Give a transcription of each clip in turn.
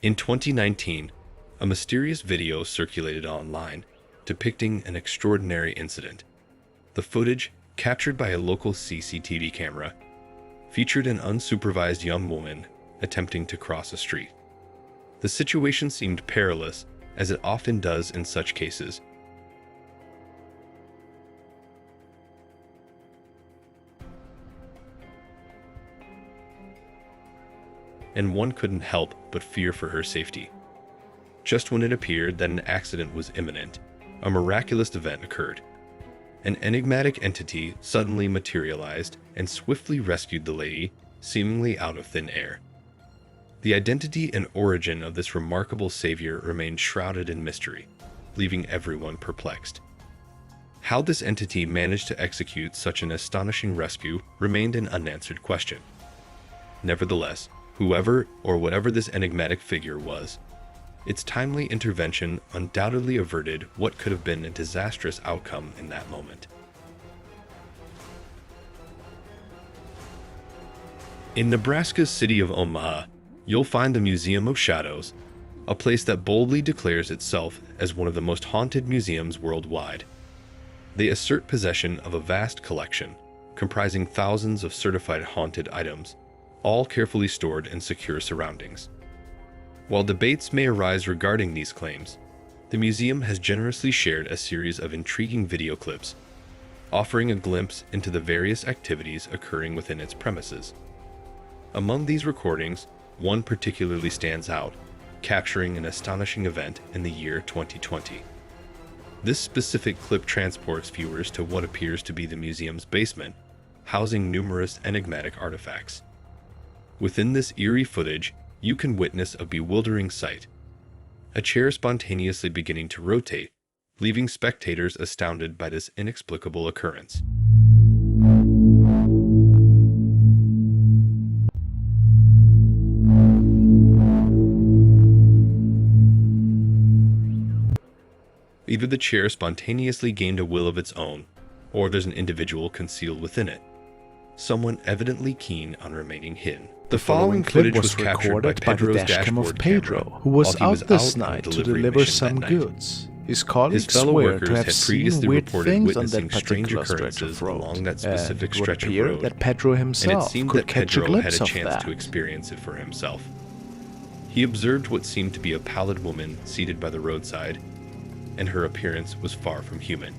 In 2019, a mysterious video circulated online depicting an extraordinary incident. The footage, captured by a local CCTV camera, featured an unsupervised young woman attempting to cross a street. The situation seemed perilous, as it often does in such cases. And one couldn't help but fear for her safety. Just when it appeared that an accident was imminent, a miraculous event occurred. An enigmatic entity suddenly materialized and swiftly rescued the lady, seemingly out of thin air. The identity and origin of this remarkable savior remained shrouded in mystery, leaving everyone perplexed. How this entity managed to execute such an astonishing rescue remained an unanswered question. Nevertheless, whoever or whatever this enigmatic figure was, its timely intervention undoubtedly averted what could have been a disastrous outcome in that moment. In Nebraska's city of Omaha, you'll find the Museum of Shadows, a place that boldly declares itself as one of the most haunted museums worldwide. They assert possession of a vast collection, comprising thousands of certified haunted items, all carefully stored in secure surroundings. While debates may arise regarding these claims, the museum has generously shared a series of intriguing video clips, offering a glimpse into the various activities occurring within its premises. Among these recordings, one particularly stands out, capturing an astonishing event in the year 2020. This specific clip transports viewers to what appears to be the museum's basement, housing numerous enigmatic artifacts. Within this eerie footage, you can witness a bewildering sight: a chair spontaneously beginning to rotate, leaving spectators astounded by this inexplicable occurrence. Either the chair spontaneously gained a will of its own, or there's an individual concealed within it, someone evidently keen on remaining hidden. The following clip was recorded by the dashcam of Pedro, who was out this night to deliver some goods. His colleagues swear to have seen weird things on that particular stretch of road, and it would appear that Pedro himself could catch a glimpse of that. To experience it for himself. He observed what seemed to be a pallid woman seated by the roadside, and her appearance was far from human.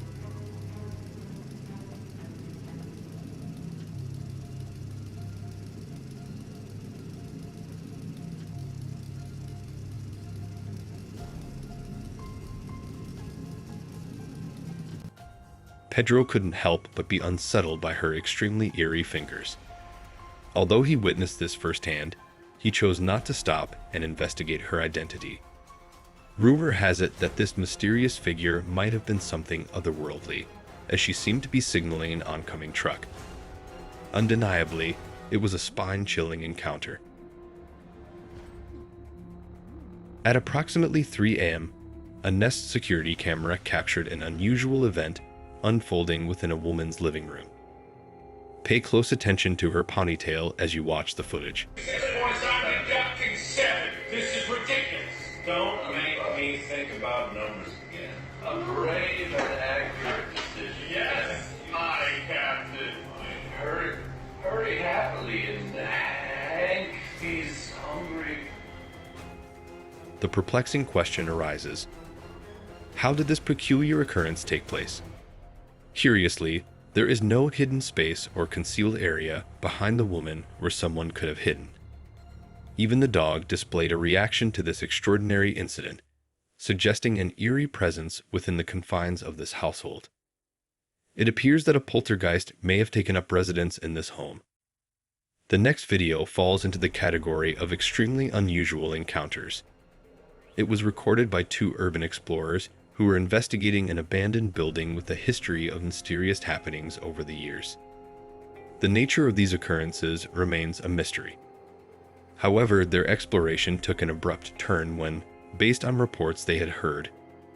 Pedro couldn't help but be unsettled by her extremely eerie fingers. Although he witnessed this firsthand, he chose not to stop and investigate her identity. Rumor has it that this mysterious figure might have been something otherworldly, as she seemed to be signaling an oncoming truck. Undeniably, it was a spine-chilling encounter. At approximately 3 a.m., a Nest security camera captured an unusual event unfolding within a woman's living room. Pay close attention to her ponytail as you watch the footage. This is ridiculous. Don't make me think about numbers again. A brave and accurate decision. Yes, my captain. Hurry happily and Hank, he's hungry. The perplexing question arises: how did this peculiar occurrence take place? Curiously, there is no hidden space or concealed area behind the woman where someone could have hidden. Even the dog displayed a reaction to this extraordinary incident, suggesting an eerie presence within the confines of this household. It appears that a poltergeist may have taken up residence in this home. The next video falls into the category of extremely unusual encounters. It was recorded by 2 urban explorers who were investigating an abandoned building with a history of mysterious happenings over the years. The nature of these occurrences remains a mystery. However, their exploration took an abrupt turn when, based on reports they had heard,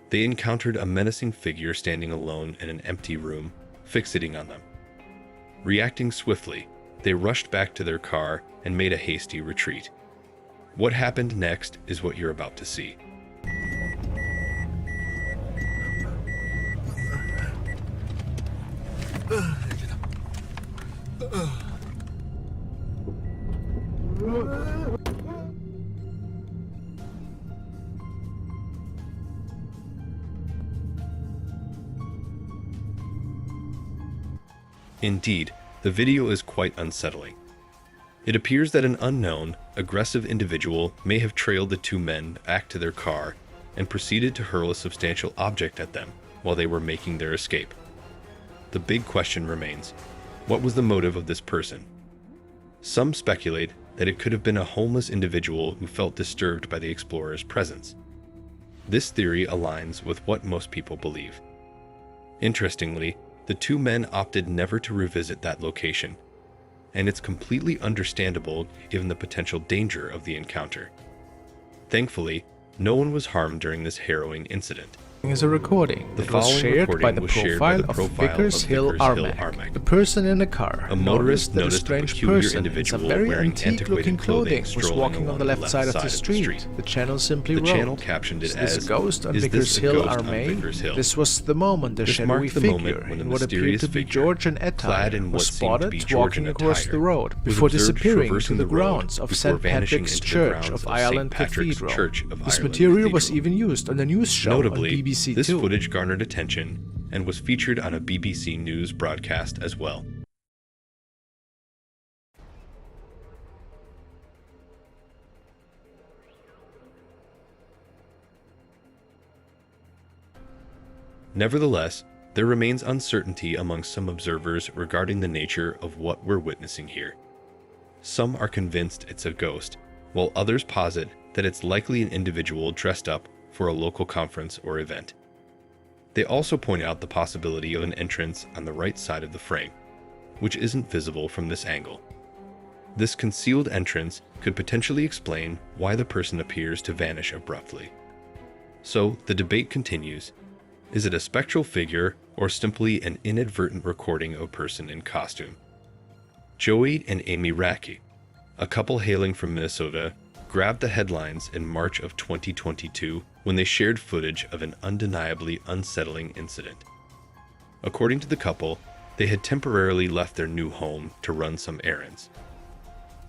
they encountered a menacing figure standing alone in an empty room, fixating on them. Reacting swiftly, they rushed back to their car and made a hasty retreat. What happened next is what you're about to see. Indeed, the video is quite unsettling. It appears that an unknown, aggressive individual may have trailed the two men back to their car and proceeded to hurl a substantial object at them while they were making their escape. The big question remains, what was the motive of this person? Some speculate that it could have been a homeless individual who felt disturbed by the explorer's presence. This theory aligns with what most people believe. Interestingly, the two men opted never to revisit that location, and it's completely understandable given the potential danger of the encounter. Thankfully, no one was harmed during this harrowing incident. Is a recording that was shared by the profile of Vickers Hill Armack, the person in the car. A motorist that a noticed a strange peculiar person in individual some very wearing antique-looking clothing was strolling walking on the left side of the street. The channel simply wrote, channel captioned it "Is this as, a ghost on "Is Vickers this a Hill ghost on Armack?" Vickers Hill? This was the moment the This shadowy marked the figure moment when the in what appeared mysterious to be figure, Georgian clad attire in what was seemed to be spotted Georgian walking across attire, the road was before observed disappearing traversing to the the road grounds of before St. vanishing Patrick's into the Church grounds of of Ireland St. Patrick's Cathedral. Church of This Ireland material was Cathedral. even used on a news show Notably, on BBC this Two. footage garnered attention and was featured on a BBC News broadcast as well. Nevertheless, there remains uncertainty among some observers regarding the nature of what we're witnessing here. Some are convinced it's a ghost, while others posit that it's likely an individual dressed up for a local conference or event. They also point out the possibility of an entrance on the right side of the frame, which isn't visible from this angle. This concealed entrance could potentially explain why the person appears to vanish abruptly. So the debate continues. Is it a spectral figure or simply an inadvertent recording of a person in costume? Joey and Amy Racky, a couple hailing from Minnesota, grabbed the headlines in March of 2022 when they shared footage of an undeniably unsettling incident. According to the couple, they had temporarily left their new home to run some errands.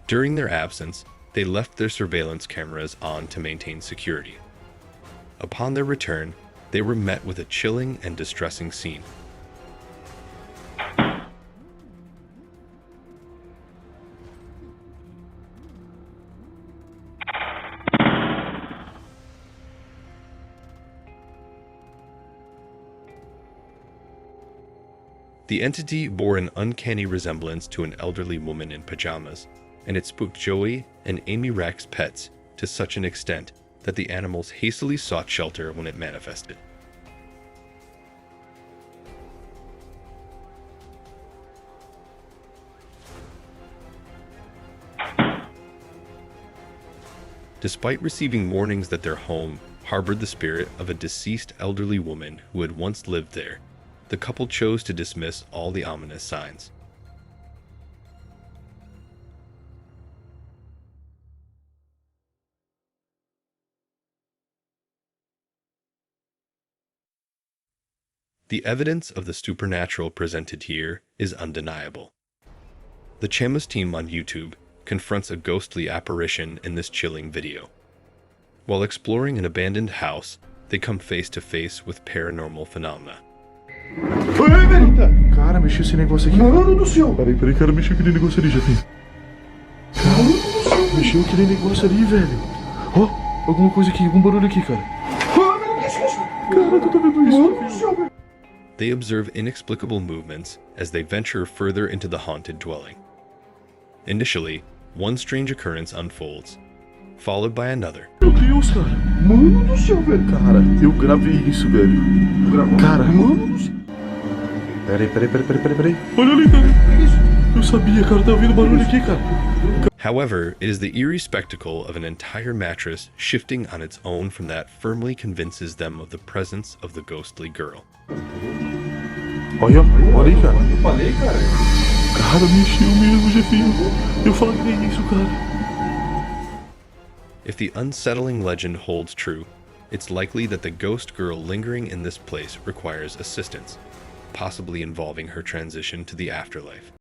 During their absence, they left their surveillance cameras on to maintain security. Upon their return, they were met with a chilling and distressing scene. The entity bore an uncanny resemblance to an elderly woman in pajamas, and it spooked Joey and Amy Rack's pets to such an extent that the animals hastily sought shelter when it manifested. Despite receiving warnings that their home harbored the spirit of a deceased elderly woman who had once lived there, the couple chose to dismiss all the ominous signs. The evidence of the supernatural presented here is undeniable. The Chamas team on YouTube confronts a ghostly apparition in this chilling video. While exploring an abandoned house, they come face to face with paranormal phenomena. Cara, mexeu esse negócio aqui. Mano do céu! Peraí, cara, mexeu aquele negócio ali, já tem. Cara, mexeu aquele negócio ali, velho. Ó, alguma coisa aqui, algum barulho aqui, cara. Cara, tu tá vendo isso? Mano do céu, velho. They observe inexplicable movements as they venture further into the haunted dwelling. Initially, one strange occurrence unfolds, followed by another. Meu Deus, cara. Mano do céu, velho. Cara, eu gravei isso, velho. Cara, mano do céu. Peraí. Olha ali, cara. Eu sabia, cara. Tá ouvindo barulho aqui, cara. However, it is the eerie spectacle of an entire mattress shifting on its own from that firmly convinces them of the presence of the ghostly girl. Olha aí, cara. Eu falei, cara. Cara, mexeu mesmo, Jefinho. Eu falei isso, cara. If the unsettling legend holds true, it's likely that the ghost girl lingering in this place requires assistance, possibly involving her transition to the afterlife.